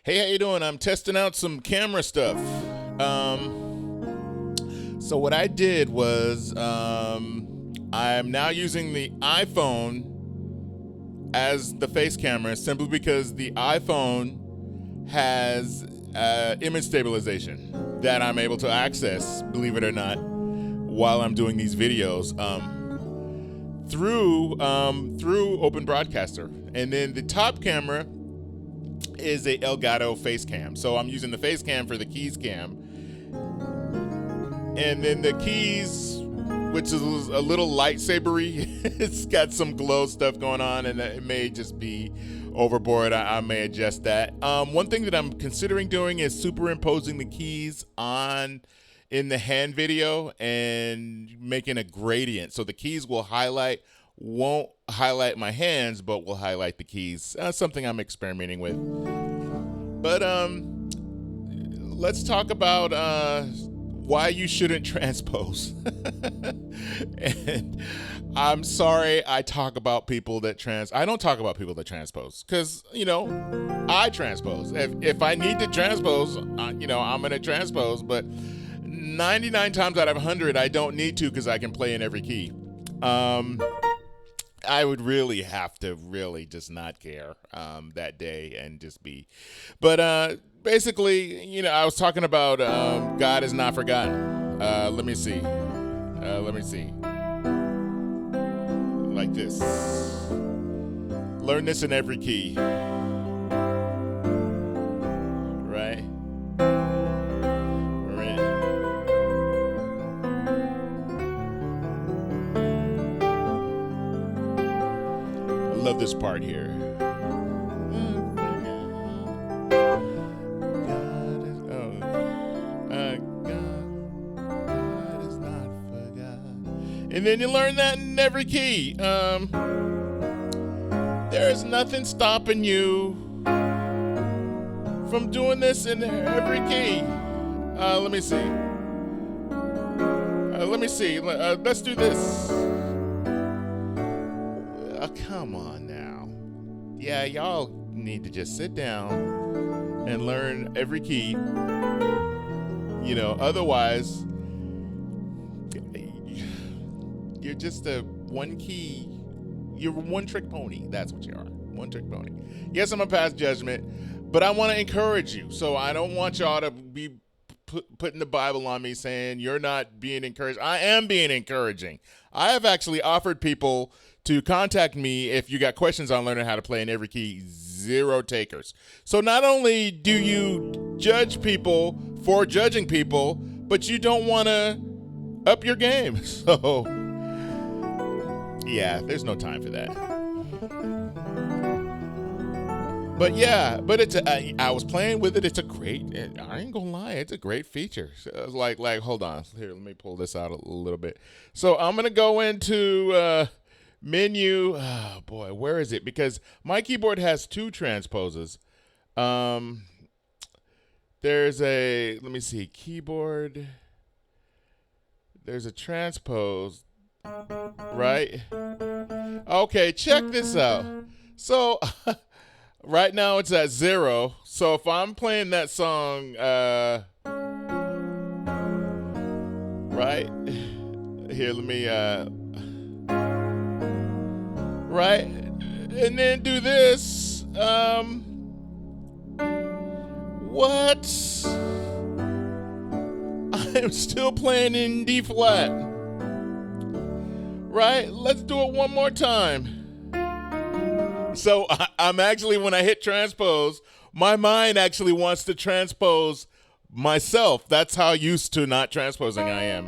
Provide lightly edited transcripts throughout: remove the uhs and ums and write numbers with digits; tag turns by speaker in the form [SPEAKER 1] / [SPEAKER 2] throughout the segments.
[SPEAKER 1] Hey, how you doing? I'm testing out some camera stuff. So what I did was I'm now using the iPhone as the face camera simply because the iPhone has image stabilization that I'm able to access, believe it or not, while I'm doing these videos through Open Broadcaster. And then the top camera is a Elgato face cam. So I'm using the face cam for the keys cam. And then the keys, which is a little lightsabery, it's got some glow stuff going on, and it may just be overboard. I may adjust that. One thing that I'm considering doing is superimposing the keys on in the hand video and making a gradient. So the keys won't highlight my hands, but will highlight the keys. Something I'm experimenting with. But let's talk about why you shouldn't transpose. And I'm sorry I talk about people that I don't talk about people that transpose because, I transpose. If I need to transpose, I'm going to transpose. But 99 times out of 100, I don't need to because I can play in every key. I would really have to just not care that day and just be. But basically, I was talking about God is not forgotten. Let me see. Like this. Learn this in every key. Right? I love this part here. And then you learn that in every key. There is nothing stopping you from doing this in every key. Let me see. Let's do this. Come on now. Yeah, y'all need to just sit down and learn every key. Otherwise, you're just a you're a one-trick pony. That's what you are, one-trick pony. Yes, I'm a past judgment, but I want to encourage you. So I don't want y'all to be putting the Bible on me saying you're not being encouraged. I am being encouraging. I have actually offered people to contact me if you got questions on learning how to play in every key. 0 takers. So not only do you judge people for judging people, but you don't want to up your game. So yeah, there's no time for that. But yeah, I was playing with it. It's a great, I ain't gonna lie, it's a great feature. So I was like, hold on. Here, let me pull this out a little bit. So I'm going to go into menu. Oh boy, where is it? Because my keyboard has 2 transposes. There's let me see, keyboard. There's a transpose. Right? Okay, check this out. So right now it's at 0. So if I'm playing that song, right? Here, let me, right? And then do this. What? I'm still playing in D flat. Right? Let's do it one more time. So I'm actually, when I hit transpose, my mind actually wants to transpose myself. That's how used to not transposing I am.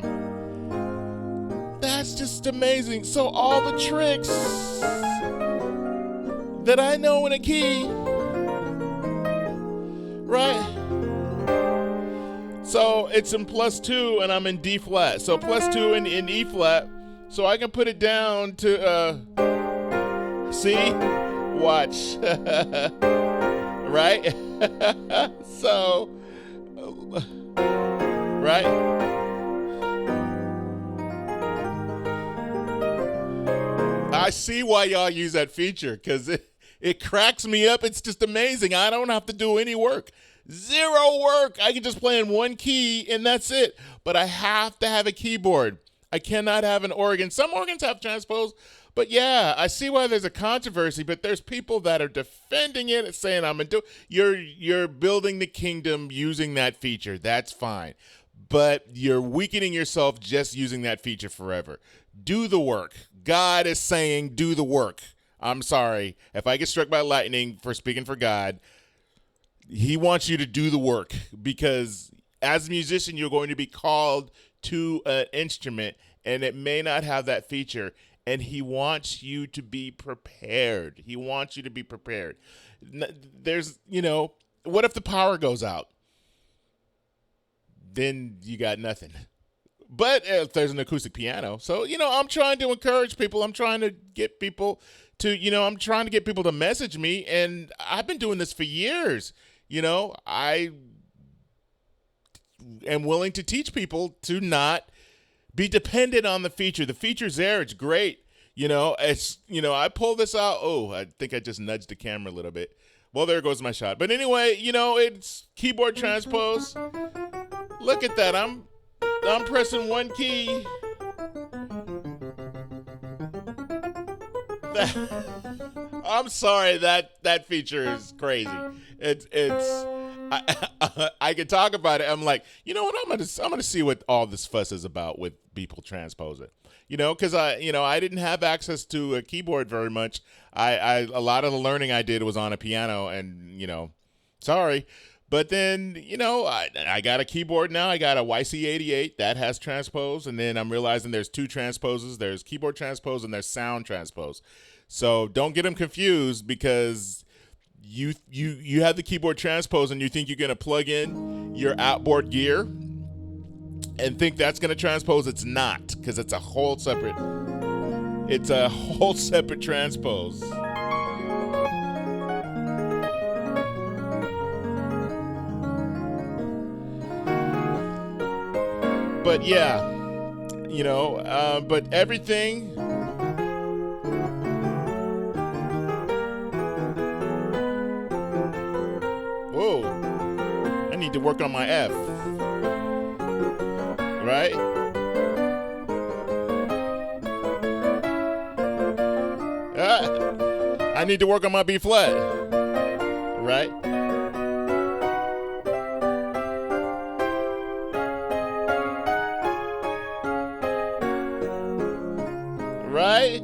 [SPEAKER 1] That's just amazing. So all the tricks that I know in a key, right? So it's in +2 and I'm in D flat. So +2 in E flat. So I can put it down to, see? Watch. Right? So, right? I see why y'all use that feature, because It cracks me up. It's just amazing. I don't have to do any work. Zero work. I can just play in one key and that's it. But I have to have a keyboard. I cannot have an organ. Some organs have transpose, but yeah, I see why there's a controversy. But there's people that are defending it, saying I'm gonna do. You're building the kingdom using that feature. That's fine, but you're weakening yourself just using that feature forever. Do the work. God is saying, do the work. I'm sorry if I get struck by lightning for speaking for God. He wants you to do the work because as a musician, you're going to be called to an instrument and it may not have that feature. And he wants you to be prepared. He wants you to be prepared. There's, what if the power goes out? Then you got nothing. But if there's an acoustic piano. So, I'm trying to encourage people. I'm trying to get people to message me. And I've been doing this for years. I am willing to teach people to not be dependent on the feature. The feature's there. It's great. I pull this out. Oh, I think I just nudged the camera a little bit. Well, there goes my shot. But anyway, it's keyboard transpose. Look at that. I'm pressing one key. I'm sorry, that feature is crazy. I could talk about it. I'm like, you know what? I'm gonna see what all this fuss is about with people transposing. Because I didn't have access to a keyboard very much. A lot of the learning I did was on a piano, and sorry. But then, I got a keyboard now. I got a YC88 that has transpose, and then I'm realizing there's two transposes. There's keyboard transpose and there's sound transpose. So don't get them confused because you have the keyboard transpose and you think you're going to plug in your outboard gear and think that's going to transpose. It's not, because it's a whole separate transpose. But yeah, but everything. Whoa, I need to work on my F. Right? I need to work on my B flat. Right? Right?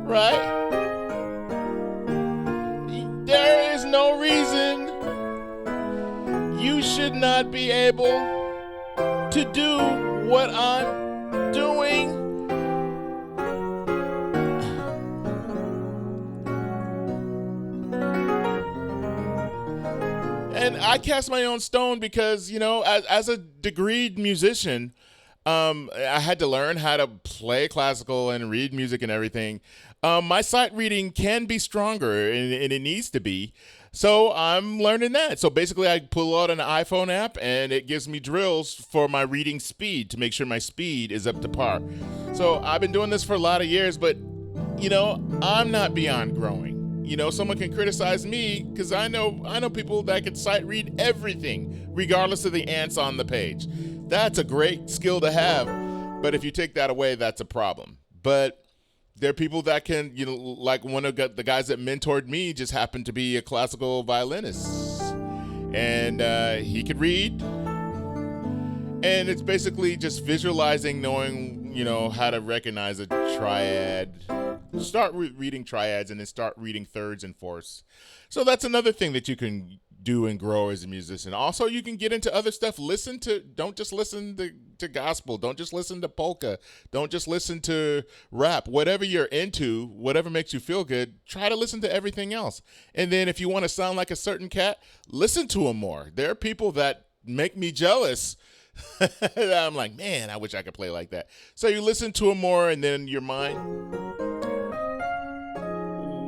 [SPEAKER 1] Right? There is no reason you should not be able to do what I'm doing. And I cast my own stone because, as a degreed musician, I had to learn how to play classical and read music and everything. My sight reading can be stronger, and it needs to be. So I'm learning that. So basically, I pull out an iPhone app, and it gives me drills for my reading speed to make sure my speed is up to par. So I've been doing this for a lot of years, but, I'm not beyond growing. Someone can criticize me because I know people that can sight read everything, regardless of the ants on the page. That's a great skill to have, but if you take that away, that's a problem. But there are people that can, like one of the guys that mentored me just happened to be a classical violinist, and he could read, and it's basically just visualizing, knowing, how to recognize a triad. Start reading triads and then start reading thirds and fourths. So that's another thing that you can do and grow as a musician. Also, you can get into other stuff. Don't just listen to gospel. Don't just listen to polka. Don't just listen to rap. Whatever you're into, whatever makes you feel good, try to listen to everything else. And then if you want to sound like a certain cat, listen to them more. There are people that make me jealous. I'm like, man, I wish I could play like that. So you listen to them more, and then your mind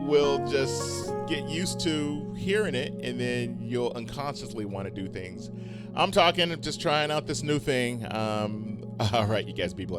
[SPEAKER 1] will just get used to hearing it, and then you'll unconsciously want to do things. I'm talking, just trying out this new thing. All right, you guys be blessed.